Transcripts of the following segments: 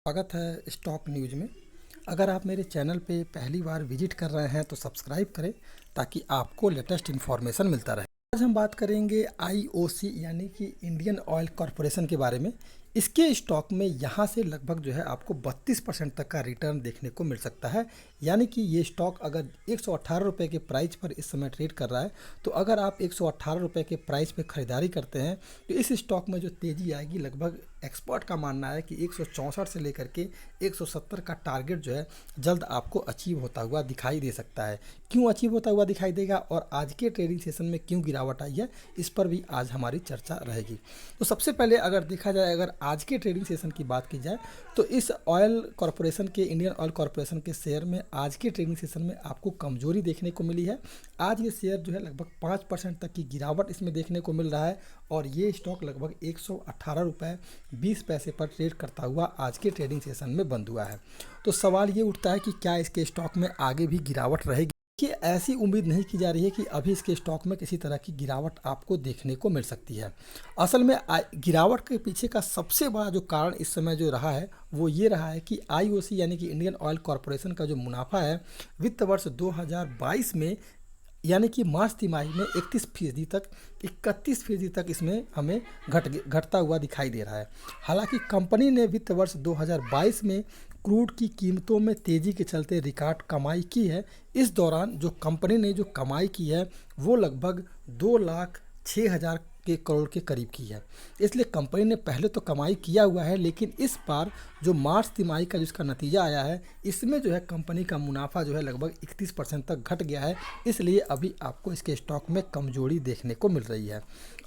स्वागत है stock news में। अगर आप मेरे चैनल पे पहली बार विजिट कर रहे हैं तो सब्सक्राइब करें ताकि आपको लेटेस्ट इन्फॉर्मेशन मिलता रहे। आज हम बात करेंगे आईओसी यानी कि इंडियन ऑयल कॉरपोरेशन के बारे में। इसके स्टॉक में यहाँ से लगभग जो है आपको 32% तक का रिटर्न देखने को मिल सकता है। यानी कि ये स्टॉक अगर 118 रुपये के प्राइस पर इस समय ट्रेड कर रहा है, तो अगर आप 118 रुपये के प्राइस पे ख़रीदारी करते हैं तो इस स्टॉक में जो तेज़ी आएगी, लगभग एक्सपर्ट का मानना है कि 164 से लेकर के 170 का टारगेट जो है जल्द आपको अचीव होता हुआ दिखाई दे सकता है। क्यों अचीव होता हुआ दिखाई देगा और आज के ट्रेडिंग सेशन में क्यों गिरावट आई है, इस पर भी आज हमारी चर्चा रहेगी। तो सबसे पहले अगर देखा जाए, अगर आज के ट्रेडिंग सेशन की बात की जाए तो इस ऑयल कॉरपोरेशन के, इंडियन ऑयल कॉरपोरेशन के शेयर में आज के ट्रेडिंग सेशन में आपको कमजोरी देखने को मिली है। आज ये शेयर जो है लगभग 5% तक की गिरावट इसमें देखने को मिल रहा है और ये स्टॉक लगभग 118 रुपये 20 पैसे पर ट्रेड करता हुआ आज के ट्रेडिंग सेशन में बंद हुआ है। तो सवाल ये उठता है कि क्या इसके स्टॉक में आगे भी गिरावट रहेगी? कि ऐसी उम्मीद नहीं की जा रही है कि अभी इसके स्टॉक में किसी तरह की गिरावट आपको देखने को मिल सकती है। असल में गिरावट के पीछे का सबसे बड़ा जो कारण इस समय जो रहा है वो ये रहा है कि आईओसी यानी कि इंडियन ऑयल कॉरपोरेशन का जो मुनाफा है वित्त वर्ष 2022 में, यानी कि मार्च तिमाही में 31% तक 31% तक इसमें हमें घटता हुआ दिखाई दे रहा है। हालांकि कंपनी ने वित्त वर्ष 2022 में क्रूड की कीमतों में तेज़ी के चलते रिकॉर्ड कमाई की है। इस दौरान जो कंपनी ने जो कमाई की है वो लगभग 2,06,000 के करोड़ के करीब की है। इसलिए कंपनी ने पहले तो कमाई किया हुआ है, लेकिन इस बार जो मार्च तिमाही का जिसका नतीजा आया है इसमें जो है कंपनी का मुनाफा जो है लगभग 31% तक घट गया है। इसलिए अभी आपको इसके स्टॉक में कमजोरी देखने को मिल रही है।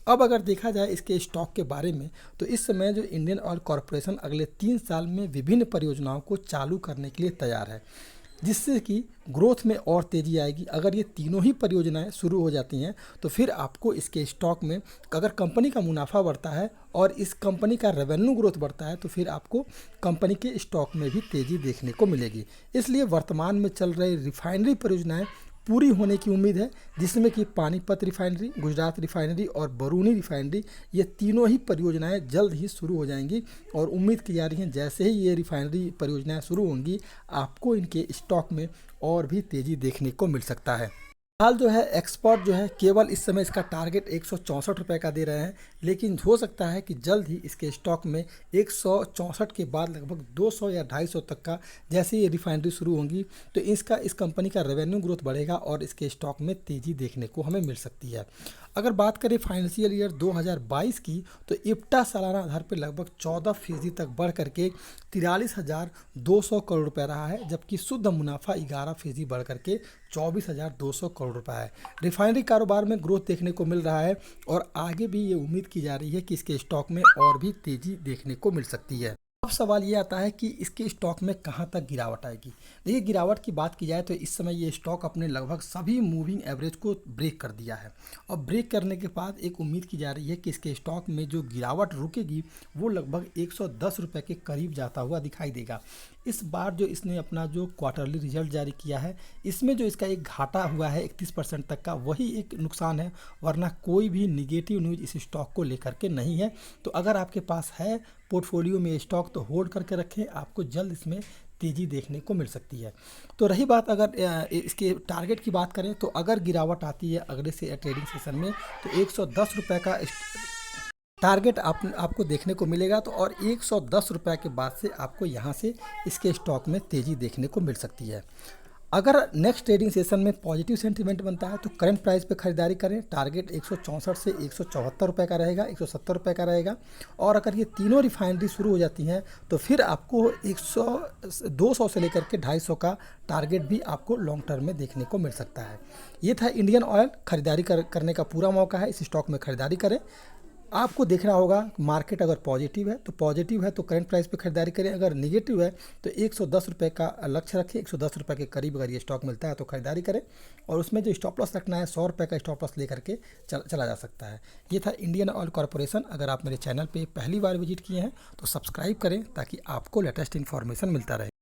अब अगर देखा जाए इसके स्टॉक के बारे में तो इस समय जो इंडियन ऑयल कॉरपोरेशन अगले 3 साल में विभिन्न परियोजनाओं को चालू करने के लिए तैयार है, जिससे कि ग्रोथ में और तेज़ी आएगी। अगर ये तीनों ही परियोजनाएं शुरू हो जाती हैं तो फिर आपको इसके स्टॉक में, अगर कंपनी का मुनाफा बढ़ता है और इस कंपनी का रेवेन्यू ग्रोथ बढ़ता है तो फिर आपको कंपनी के स्टॉक में भी तेज़ी देखने को मिलेगी। इसलिए वर्तमान में चल रही रिफाइनरी परियोजनाएं पूरी होने की उम्मीद है, जिसमें कि पानीपत रिफाइनरी, गुजरात रिफाइनरी और बरूनी रिफाइनरी, ये तीनों ही परियोजनाएं जल्द ही शुरू हो जाएंगी। और उम्मीद की जा रही है जैसे ही ये रिफाइनरी परियोजनाएं शुरू होंगी आपको इनके स्टॉक में और भी तेज़ी देखने को मिल सकता है। हाल जो है एक्सपर्ट जो है केवल इस समय इसका टारगेट 164 रुपये का दे रहे हैं, लेकिन हो सकता है कि जल्द ही इसके स्टॉक में 164 के बाद लगभग 200 या 250 तक का, जैसे ये रिफाइनरी शुरू होंगी तो इस कंपनी का रेवेन्यू ग्रोथ बढ़ेगा और इसके स्टॉक में तेज़ी देखने को हमें मिल सकती है। अगर बात करें फाइनेंशियल ईयर 2022 की तो इप्टा सालाना आधार पर लगभग 14% तक बढ़ करके 43,200 करोड़ रुपये रहा है, जबकि शुद्ध मुनाफा 11% बढ़ करके 24,200 करोड़ रुपये है। रिफाइनरी कारोबार में ग्रोथ देखने को मिल रहा है और आगे भी ये उम्मीद की जा रही है कि इसके स्टॉक में और भी तेज़ी देखने को मिल सकती है। अब सवाल ये आता है कि इसके स्टॉक में कहाँ तक गिरावट आएगी। देखिए, गिरावट की बात की जाए तो इस समय ये स्टॉक अपने लगभग सभी मूविंग एवरेज को ब्रेक कर दिया है और ब्रेक करने के बाद एक उम्मीद की जा रही है कि इसके स्टॉक में जो गिरावट रुकेगी वो लगभग 110 रुपये के करीब जाता हुआ दिखाई देगा। इस बार जो इसने अपना जो क्वार्टरली रिजल्ट जारी किया है इसमें जो इसका एक घाटा हुआ है 31% तक का, वही एक नुकसान है, वरना कोई भी निगेटिव न्यूज़ इस स्टॉक को लेकर के नहीं है। तो अगर आपके पास है पोर्टफोलियो में स्टॉक तो होल्ड करके रखें, आपको जल्द इसमें तेज़ी देखने को मिल सकती है। तो रही बात अगर इसके टारगेट की बात करें तो अगर गिरावट आती है अगले से ट्रेडिंग सेशन में तो 110 रुपये का टारगेट आपको देखने को मिलेगा। तो और 110 रुपये के बाद से आपको यहाँ से इसके स्टॉक में तेज़ी देखने को मिल सकती है। अगर नेक्स्ट ट्रेडिंग सेशन में पॉजिटिव सेंटीमेंट बनता है तो करंट प्राइस पे खरीदारी करें। टारगेट 164 से 174 रुपये का रहेगा, 170 रुपये का रहेगा। और अगर ये तीनों रिफाइनरी शुरू हो जाती हैं तो फिर आपको 200 से लेकर के 250 का टारगेट भी आपको लॉन्ग टर्म में देखने को मिल सकता है। ये था इंडियन ऑयल। खरीदारी करने का पूरा मौका है, इस स्टॉक में खरीदारी करें। आपको देखना होगा मार्केट अगर पॉजिटिव है तो करंट प्राइस पे खरीदारी करें, अगर निगेटिव है तो 110 रुपये का लक्ष्य रखें। 110 रुपये के करीब अगर ये स्टॉक मिलता है तो खरीदारी करें और उसमें जो स्टॉप लॉस रखना है 100 रुपये का स्टॉप लॉस लेकर के चला जा सकता है। ये था इंडियन ऑयल कॉरपोरेशन। अगर आप मेरे चैनल पर पहली बार विजिट किए हैं तो सब्सक्राइब करें ताकि आपको लेटेस्ट इन्फॉर्मेशन मिलता रहे।